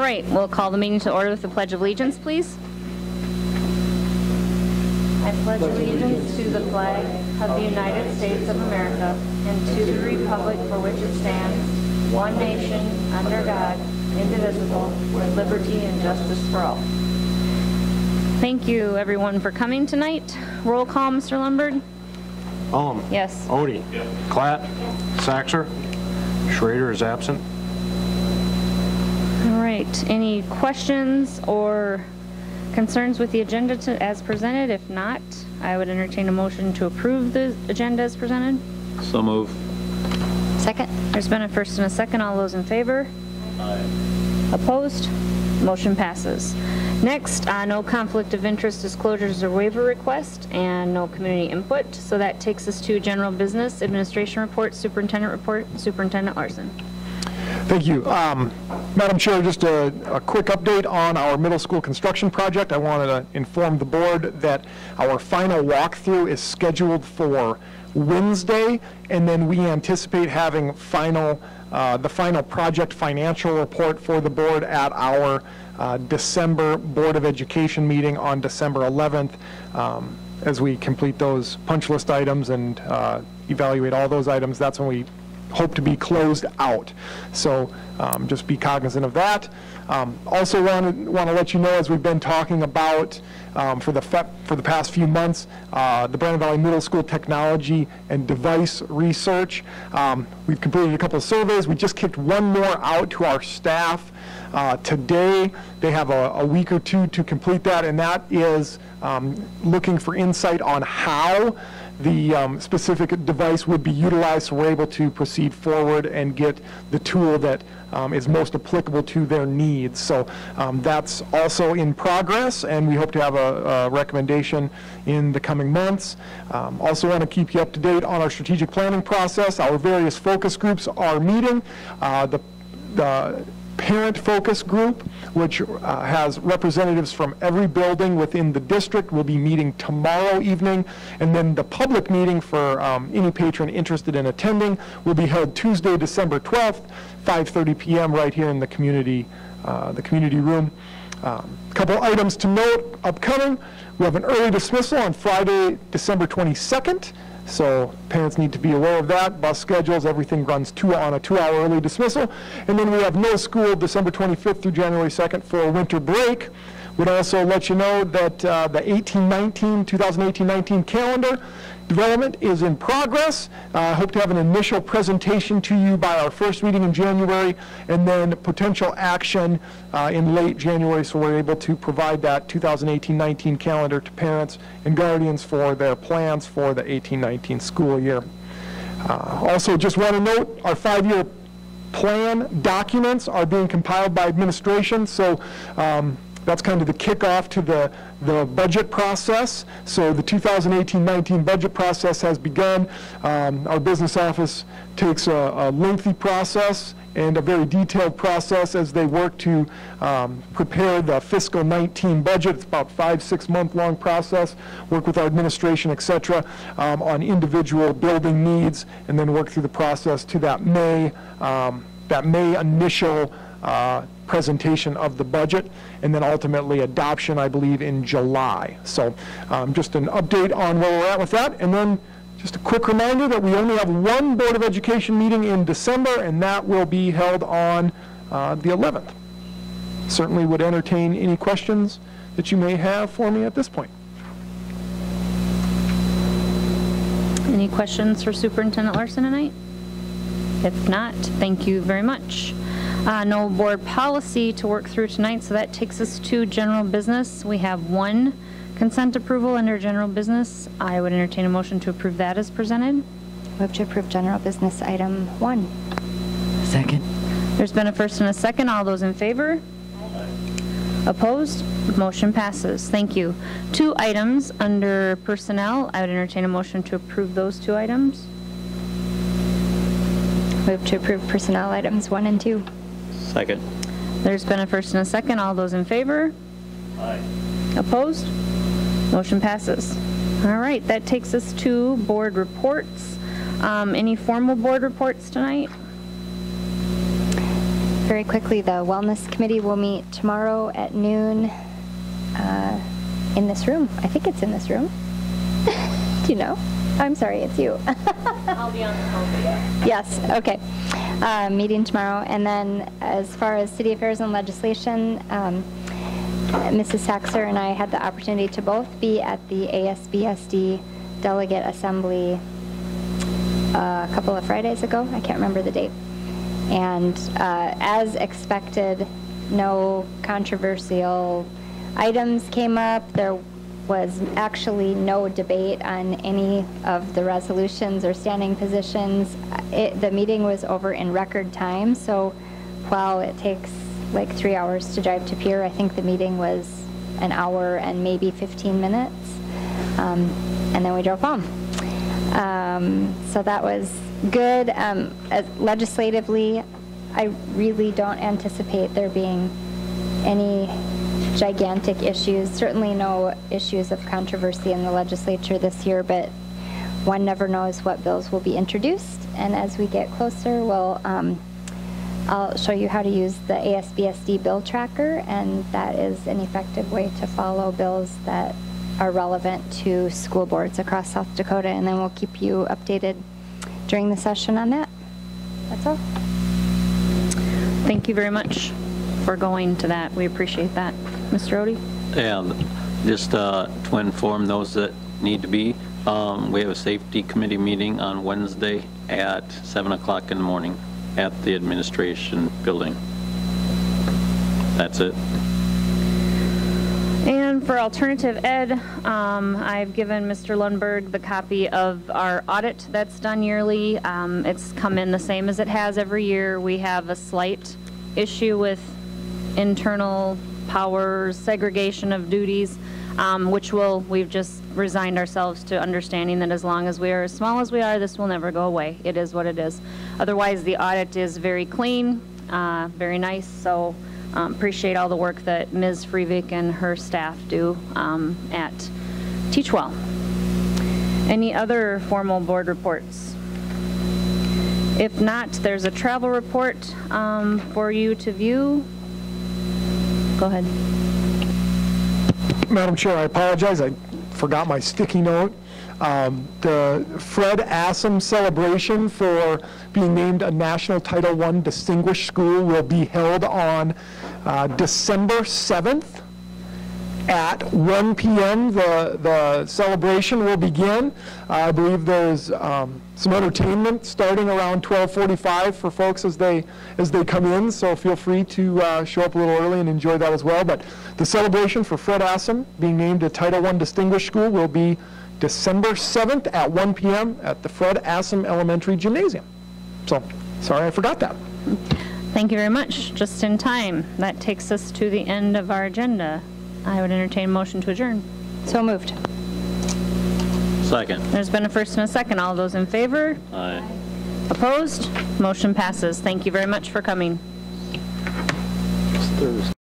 All right, we'll call the meeting to order with the Pledge of Allegiance, please. I pledge allegiance to the flag of the United States of America and to the republic for which it stands, one nation, under God, indivisible, with liberty and justice for all. Thank you, everyone, for coming tonight. Roll call, Mr. Lundberg. Ullum. Yes. Odie. Yes. Klatt. Yes. Saxer. Schrader is absent. All right. Any questions or concerns with the agenda as presented? If not, I would entertain a motion to approve the agenda as presented. So move. Second. There's been a first and a second. All those in favor? Aye. Opposed? Motion passes. Next, no conflict of interest disclosures or waiver request and no community input. So that takes us to general business, administration report, Superintendent Larson. Thank you. Madam Chair, just a quick update on our middle school construction project. I wanted to inform the board that our final walkthrough is scheduled for Wednesday, and then we anticipate having the final project financial report for the board at our December Board of Education meeting on December 11th. As we complete those punch list items and evaluate all those items, that's when we hope to be closed out. So just be cognizant of that. Also want to let you know, as we've been talking about for the past few months, the Brandon Valley Middle School technology and device research. We've completed a couple of surveys. We just kicked one more out to our staff today. They have a week or two to complete that, and that is looking for insight on how the specific device would be utilized, so we're able to proceed forward and get the tool that is most applicable to their needs. So that's also in progress, and we hope to have a recommendation in the coming months. Also want to keep you up to date on our strategic planning process. Our various focus groups are meeting. The parent focus group, which has representatives from every building within the district, will be meeting tomorrow evening, and then the public meeting for any patron interested in attending will be held Tuesday, December 12th, 5:30 p.m. right here in the community room. Couple items to note upcoming. We have an early dismissal on Friday, December 22nd. So parents need to be aware of that. Bus schedules, everything runs on a 2-hour early dismissal. And then we have no school December 25th through January 2nd for a winter break. Would also let you know that the 2018-19 calendar development is in progress. I hope to have an initial presentation to you by our first meeting in January, and then potential action in late January, so we're able to provide that 2018-19 calendar to parents and guardians for their plans for the 18-19 school year. Also, just want to note, our 5-year plan documents are being compiled by administration, so that's kind of the kickoff to the budget process. So the 2018-19 budget process has begun. Our business office takes a lengthy process and a very detailed process as they work to prepare the fiscal 19 budget. It's about 5-6 month long process. Work with our administration, etc., on individual building needs, and then work through the process to that May initial presentation of the budget, and then ultimately adoption, I believe, in July. So just an update on where we're at with that, and then just a quick reminder that we only have one Board of Education meeting in December, and that will be held on the 11th. Certainly would entertain any questions that you may have for me at this point. Any questions for Superintendent Larson tonight? If not, thank you very much. No board policy to work through tonight, so that takes us to general business. We have one consent approval under general business. I would entertain a motion to approve that as presented. Move to approve general business item 1. Second. There's been a first and a second. All those in favor? Opposed? Motion passes. Thank you. 2 items under personnel. I would entertain a motion to approve those 2 items. Move to approve personnel items 1 and 2. Second. There's been a first and a second. All those in favor? Aye. Opposed? Motion passes. All right, that takes us to board reports. Any formal board reports tonight? Very quickly, the Wellness Committee will meet tomorrow at noon in this room. I think it's in this room. Do you know? I'm sorry, it's you. I'll be on the phone. Yes, okay. Meeting tomorrow. And then as far as city affairs and legislation, Mrs. Saxer and I had the opportunity to both be at the ASBSD Delegate Assembly a couple of Fridays ago. I can't remember the date. And as expected, no controversial items came up. There was actually no debate on any of the resolutions or standing positions. The meeting was over in record time, so while it takes like 3 hours to drive to Pierre, I think the meeting was an hour and maybe 15 minutes, and then we drove home. So that was good. Legislatively, I really don't anticipate there being any gigantic issues. Certainly no issues of controversy in the legislature this year, but one never knows what bills will be introduced. And as we get closer, I'll show you how to use the ASBSD bill tracker, and that is an effective way to follow bills that are relevant to school boards across South Dakota, and then we'll keep you updated during the session on that. That's all. Thank you very much for going to that. We appreciate that. Mr. Odie? And just to inform those that need to be, we have a safety committee meeting on Wednesday at 7 o'clock in the morning at the administration building. That's it. And for alternative ed, I've given Mr. Lundberg the copy of our audit that's done yearly. It's come in the same as it has every year. We have a slight issue with internal power segregation of duties, which we've just resigned ourselves to understanding that as long as we are as small as we are, this will never go away. It is what it is. Otherwise, the audit is very clean, very nice, so appreciate all the work that Ms. Freevik and her staff do at Teach Well. Any other formal board reports? If not, there's a travel report for you to view. Go ahead. Madam Chair, I apologize. I forgot my sticky note. The Fred Assam celebration for being named a National Title I Distinguished School will be held on December 7th at 1 p.m. The celebration will begin. I believe there's some entertainment starting around 12:45 for folks as they come in, so feel free to show up a little early and enjoy that as well. But the celebration for Fred Assam being named a Title I Distinguished School will be December 7th at 1 p.m. at the Fred Assam Elementary Gymnasium. So, sorry I forgot that. Thank you very much. Just in time. That takes us to the end of our agenda. I would entertain a motion to adjourn. So moved. Second. There's been a first and a second. All those in favor? Aye. Opposed? Motion passes. Thank you very much for coming.